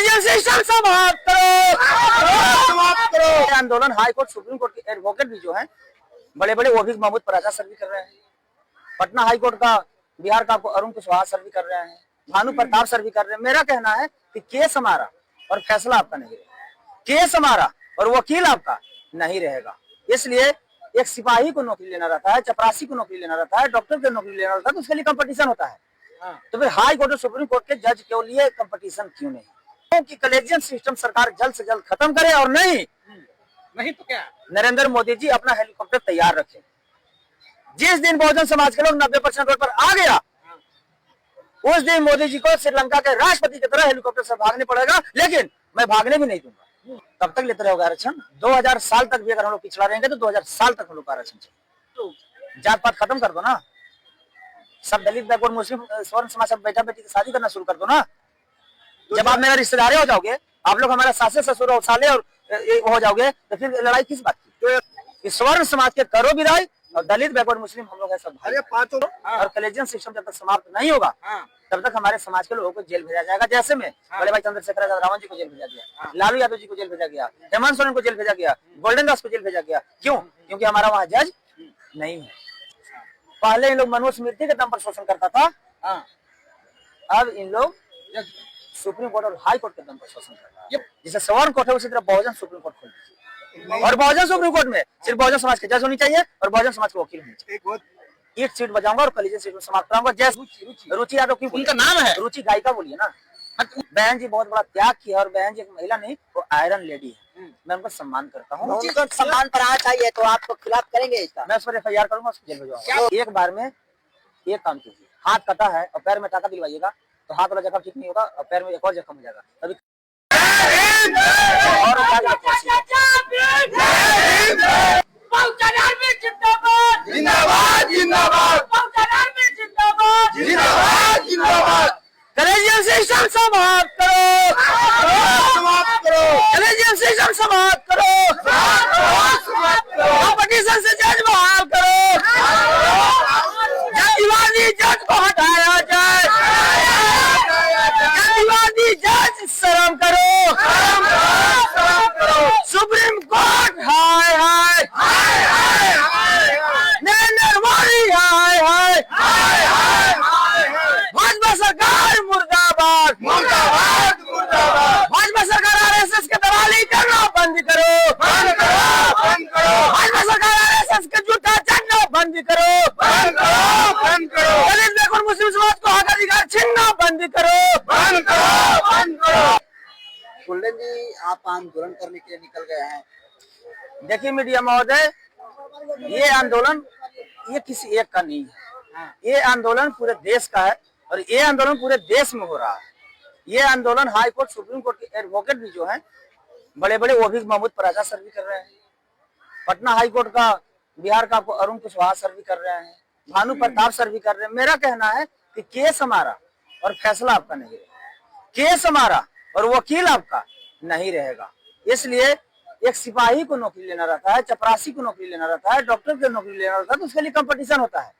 Collegium system समाप्त करो। आंदोलन हाई कोर्ट सुप्रीम कोर्ट के एडवोकेट भी जो है बड़े बड़े, वो भी महमूद पराजा सर भी कर रहे हैं, पटना हाई कोर्ट का, बिहार का आपको अरुण कुशवाहा सर भी कर रहे हैं, भानु प्रताप सर भी कर रहे हैं। मेरा कहना है कि केस हमारा और फैसला आपका नहीं रहेगा, केस हमारा और वकील आपका नहीं रहेगा। इसलिए एक सिपाही को नौकरी लेना रहता है, चपरासी को नौकरी लेना रहता है, डॉक्टर को नौकरी लेना रहता है, तो उसके लिए कंपटीशन होता है। तो फिर हाई कोर्ट और सुप्रीम कोर्ट के जज के लिए कंपटीशन क्यों नहीं? क्योंकि कलेजियम सिस्टम सरकार जल्द से जल्द खत्म करे, और नहीं तो क्या, नरेंद्र मोदी जी अपना हेलीकॉप्टर तैयार रखे। जिस दिन बहुजन समाज के लोग 90% रोड पर आ गया, उस दिन मोदी जी को श्रीलंका के राष्ट्रपति की तरह हेलीकॉप्टर से भागने पड़ेगा, लेकिन मैं भागने भी नहीं दूंगा। तब तक लेते रहोगे आरक्षण। 2000 साल तक भी अगर हम लोग पिछड़ा रहेंगे तो 2000 साल तक हम लोग का आरक्षण चाहिए। जात पात खत्म कर दो ना, सब दलित, बैकवर्ड, मुस्लिम, स्वर्ण समाज सब बेटा बेटी की शादी करना शुरू कर दो ना। जब आप मेरा रिश्तेदार हो जाओगे, आप लोग हमारा सासे ससुर और साले और हो जाओगे, तो फिर लड़ाई किस बात की? स्वर्ण समाज के करो विदाई, और दलित, बैकवर्ड, मुस्लिम हम लोग है सब पांचों। और कलेजियम सिस्टम जब तक समाप्त नहीं होगा तब तक हमारे समाज के लोगों को जेल भेजा जाएगा। जैसे में बड़े भाई चंद्रशेखर आजाद रावण जी को जेल भेजा गया, लालू यादव जी को जेल भेजा गया, हेमंत सोरेन को जेल भेजा गया, गोल्डन दास को जेल भेजा गया। क्यों? क्योंकि हमारा वहाँ जज नहीं है। पहले इन लोग मनुस्मृति के दम पर शोषण करता था, अब इन लोग सुप्रीम कोर्ट और हाई कोर्ट के दम पर शोषण कर रहा है। जिसे सवर्ण कोर्ट है उसी तरह बहुजन सुप्रीम कोर्ट खोल दीजिए, और बहुजन सुप्रीम कोर्ट में सिर्फ बहुजन समाज के जज होनी चाहिए और बहुजन समाज के वकील होने चाहिए। एक सीट बजाऊंगा और कलेजियम सीट समाप्त कराऊंगा। जैसे रुचि यादव, क्यों उनका नाम है रुचि, गायिका बोलिए ना। बहन जी बहुत बड़ा त्याग किया, और बहन जी एक महिला नहीं, वो आयरन लेडी है। मैं उनका सम्मान करता हूँ। उनको सम्मान पर आ चाहिए तो आपको खिलाफ करेंगे इसका? मैं उस पर FIR करूंगा, उसको जेल भेजवाऊंगा। एक बार में एक काम कीजिए, हाथ कटा है और पैर में टाका दिलवाइएगा तो हाथ वाला जख्म ठीक नहीं होगा और पैर में एक और जख्म हो जाएगा। तभी कलेजियम सिस्टम समाप्त करो, कलेजियम सिस्टम समाप्त करो, कंपटीशन से जज बहाल करो, जातिवादी जज को हटाया जाए, जातिवादी जज शर्म करो, सुप्रीम कोर्ट हाय हाय, नरेंद्र मोदी हाय हाय, भाजपा सरकार मुर्दाबाद, भाजपा सरकार RSS के दलाली करना बंद करो, भाजपा सरकार RSS के जूता चढ़ना बंद करो, दलित, बैकवर्ड, मुस्लिम समाज को हक अधिकार छीनना बंद करो। गोल्डन जी, आप आंदोलन करने के लिए निकल गए हैं। देखिए मीडिया महोदय, ये आंदोलन ये किसी एक का नहीं है, ये आंदोलन पूरे देश का है, और ये आंदोलन पूरे देश में हो रहा है। ये आंदोलन हाई कोर्ट सुप्रीम कोर्ट के एडवोकेट भी जो है बड़े बड़े, वो भी महमूद पराजा सर भी कर रहे हैं, पटना हाई कोर्ट का, बिहार का आपको अरुण कुशवाहा सर भी कर रहे हैं, भानु प्रताप सर भी कर रहे हैं। मेरा कहना है कि केस हमारा और फैसला आपका नहीं रहेगा, केस हमारा और वकील आपका नहीं रहेगा। इसलिए एक सिपाही को नौकरी लेना रहता है, चपरासी को नौकरी लेना रहता है, डॉक्टर को नौकरी लेना रहता है, तो उसके लिए कंपटीशन होता है।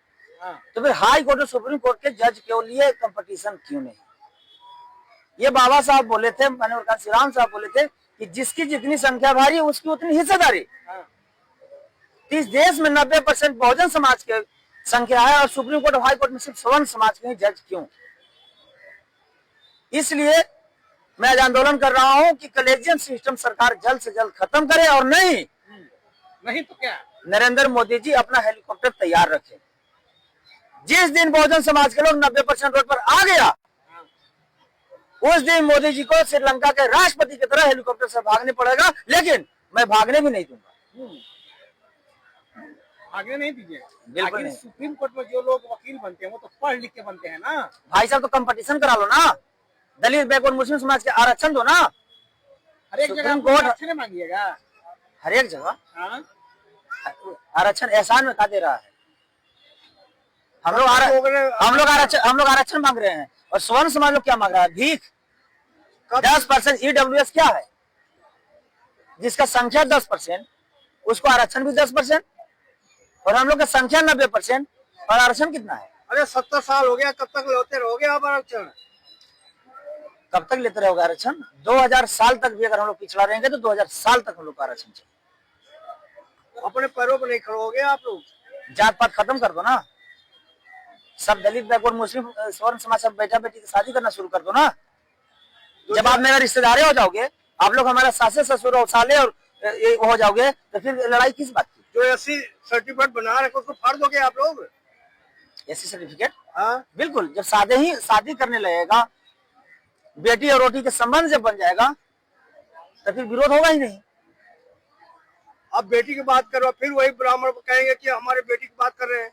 तो फिर हाई कोर्ट और सुप्रीम कोर्ट के जज के लिए कंपटीशन क्यों नहीं? ये बाबा साहब बोले थे, मनोहर कांत श्रीराम साहब बोले थे कि जिसकी जितनी संख्या भारी है उसकी उतनी हिस्सेदारी। इस देश में 90% बहुजन समाज के संख्या है, और सुप्रीम कोर्ट और हाई कोर्ट में सिर्फ स्वर्ण समाज के जज क्यों? इसलिए मैं आज आंदोलन कर रहा हूं कि कलेजियम सिस्टम सरकार जल्द से जल्द खत्म करे, और नहीं तो क्या, नरेंद्र मोदी जी अपना हेलीकॉप्टर तैयार रखे। जिस दिन बहुजन समाज के लोग 90% रोड पर आ गया, उस दिन मोदी जी को श्रीलंका के राष्ट्रपति की तरह हेलीकॉप्टर से भागने पड़ेगा, लेकिन मैं भागने भी नहीं दूंगा। भागने नहीं दीजिए, बिल्कुल नहीं। सुप्रीम कोर्ट में जो लोग वकील बनते हैं वो तो पढ़ लिख के बनते हैं ना। भाई साहब, तो कंपटीशन करा लो ना, दलित, बैकवर्ड, मुस्लिम समाज के आरक्षण दो ना। हर एक जगह कोर्ट आरक्षण मांगिएगा, हर एक जगह आरक्षण एहसान में का दे रहा है? हम लोग आरक्षण मांग रहे हैं, और स्वर्ण समाज लोग क्या मांग रहा है? भीख। 10% EWS क्या है? जिसका संख्या 10%, उसको आरक्षण भी 10%, और हम लोग का संख्या 90%, और आरक्षण कितना है? अरे 70 साल हो गया, कब तक लेते रहोगे आप आरक्षण? कब तक लेते रहोगे आरक्षण? 2000 साल तक भी अगर हम लोग पिछड़ा रहेंगे तो 2000 साल तक हम लोग का आरक्षण चाहिए। अपने पैरों पर नहीं खड़े हो गए आप लोग। जात पात खत्म कर दो ना, सब दलित बैकवर्ड मुस्लिम स्वर्ण समाज सब बेटा बेटी की शादी करना शुरू कर दो ना। जब आप मेरे रिश्तेदार हो जाओगे, आप लोग हमारा सासे ससुर और साले और ये हो जाओगे, तो फिर लड़ाई किस बात की? जो एससी सर्टिफिकेट बना रखे उसको फाड़ दोगे आप लोग? SC certificate? हाँ, बिल्कुल। जब शादी करने लगेगा, बेटी और रोटी के संबंध जब बन जाएगा, तो फिर विरोध होगा ही नहीं। अब बेटी की बात करो, फिर वही ब्राह्मण कहेंगे कि हमारे बेटी की बात कर रहे हैं।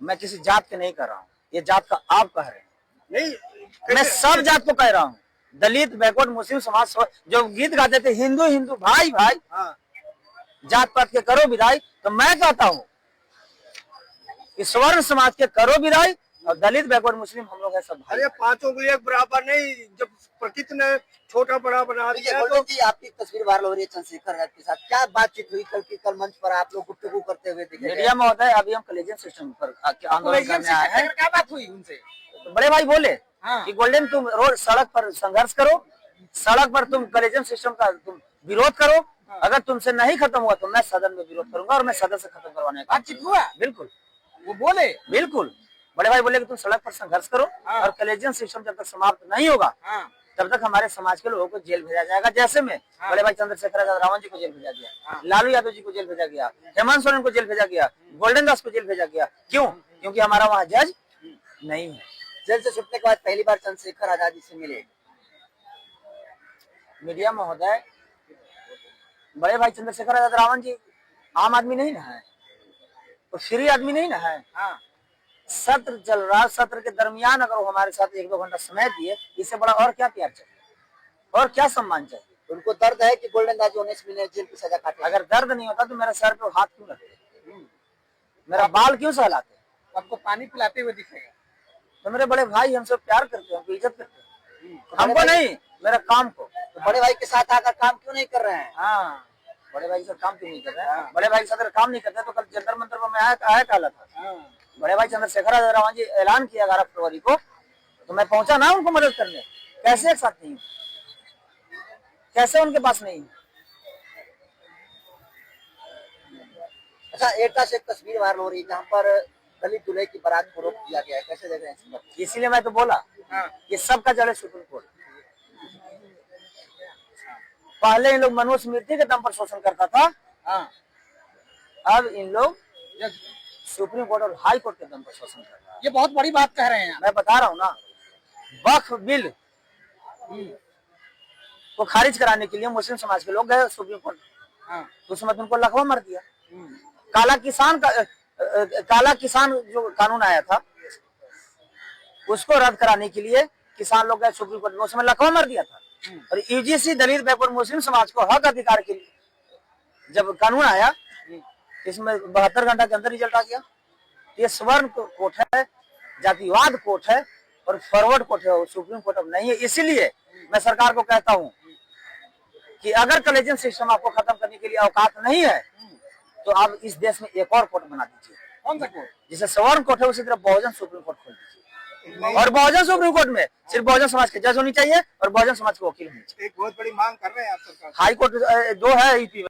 मैं किसी जात के नहीं कर रहा हूँ, ये जात का आप कह रहे हैं। नहीं, मैं सब जात को कह रहा हूँ, दलित बैकवर्ड मुस्लिम समाज जो गीत गाते थे हिंदू हिंदू भाई भाई, हाँ, जात पात के करो विदाई, तो मैं कहता हूँ कि स्वर्ण समाज के करो विदाई और दलित बैकवर्ड मुस्लिम हम लोग है सब भाई। अरे पांचों के लिए एक बराबर नहीं, जब प्रकृति ने छोटा बड़ा बना दिया गोल्डन जी, आपकी तस्वीर वायरल हो रही है चंद्रशेखर आजाद के साथ, क्या बातचीत हुई कल की? कल मंच पर आप लोग गुफ्तगू करते हुए दिखे। मीडिया में होता है, अभी हम कलेजियम सिस्टम पर आंदोलन करने आए हैं। क्या बात हुई उनसे? तो बड़े भाई बोले हाँ। कि गोल्डन तुम रोड सड़क पर संघर्ष करो, सड़क पर तुम कलेजियम सिस्टम का तुम विरोध करो, अगर तुमसे नहीं खत्म हुआ तो मैं सदन में विरोध करूंगा और मैं सदन से खत्म करवाने का बातचीत हुआ? बिल्कुल वो बोले? बिल्कुल। बड़े भाई बोले कि तुम सड़क पर संघर्ष करो और कलेजियम सिस्टम जब तक समाप्त नहीं होगा तब तक हमारे समाज के लोगों को जेल भेजा जाएगा। जैसे में बड़े भाई चंद्रशेखर आजाद रावण जी को जेल भेजा गया, लालू यादव जी को जेल भेजा गया, हेमंत सोरेन को जेल भेजा गया, गोल्डन दास को जेल भेजा गया। क्यों? क्योंकि हमारा वहाँ जज नहीं है। जेल से छुटने के बाद पहली बार चंद्रशेखर आजाद जी से मिले। मीडिया महोदय, बड़े भाई चंद्रशेखर आजाद रावण जी आम आदमी नहीं ना है, तो फ्री आदमी नहीं ना है। सत्र चल रहा, सत्र के दरमियान अगर वो हमारे साथ 1-2 घंटा समय दिए, इससे बड़ा और क्या प्यार चाहिए और क्या सम्मान चाहिए? उनको दर्द है कि गोल्डन दास 19 महीने जेल की सजा काटे। अगर दर्द नहीं होता तो मेरे सर पे हाथ क्यों रखते, मेरा बाल क्यों सहलाते? आपको पानी पिलाते हुए दिखेगा। तो मेरे बड़े भाई हमसे प्यार करते हैं, हमको इज्जत करते हैं, हमको नहीं, मेरा काम को। तो बड़े भाई के साथ आकर काम क्यों नहीं कर रहे हैं? हाँ, बड़े भाई के साथ काम क्यों नहीं कर रहे हैं? बड़े भाई के साथ अगर काम नहीं करते तो कल जंतर मंतर पर मैं आया काला था। बड़े भाई चंद्रशेखर आजाद रावण जी ऐलान किया 11 फरवरी को, तो मैं पहुंचा ना उनको मदद करने। कैसे एक साथ नहीं, कैसे उनके पास नहीं? अच्छा, एटा से एक तस्वीर वायरल हो रही है जहाँ पर दलित दूल्हे की बारात को रोक दिया गया है, कैसे देख रहे हैं इसको? इसीलिए मैं तो बोला कि सबका जड़े सुप्रीम कोर्ट। पहले इन लोग मनुस्मृति के दम पर शोषण करता था, अब इन लोग सुप्रीम कोर्ट और हाई कोर्ट के दम पर शोषण कर रहा है। ये बहुत बड़ी बात कह रहे हैं। मैं बता रहा हूँ ना, वक्फ बिल को खारिज कराने के लिए मुस्लिम समाज के लोग गए सुप्रीम कोर्ट, उस समय उनको लकवा मार दिया। काला किसान जो कानून आया था उसको रद्द कराने के लिए किसान लोग गए सुप्रीम कोर्ट में, उस समय लकवा मार दिया था। और यूजीसी दलित बैकवर्ड मुस्लिम समाज को हक अधिकार के लिए जब कानून आया, इसमें 72 घंटा के अंदर रिजल्ट आ गया। ये स्वर्ण कोर्ट है, जातिवाद कोर्ट है और फॉरवर्ड कोर्ट है, सुप्रीम कोर्ट अब नहीं है। इसीलिए मैं सरकार को कहता हूं कि अगर कलेजियम सिस्टम आपको खत्म करने के लिए औकात नहीं है तो आप इस देश में एक और कोर्ट बना दीजिए। कौन सा कोर्ट? जिसे स्वर्ण कोर्ट है उसी तरह बहुजन सुप्रीम कोर्ट खोल दीजिए, और बहुजन सुप्रीम कोर्ट में सिर्फ बहुजन समाज के जज होनी चाहिए और बहुजन समाज के वकील होनी चाहिए। एक बहुत बड़ी मांग कर रहे हैं आप सरकार। हाई कोर्ट 2 है यूपी में।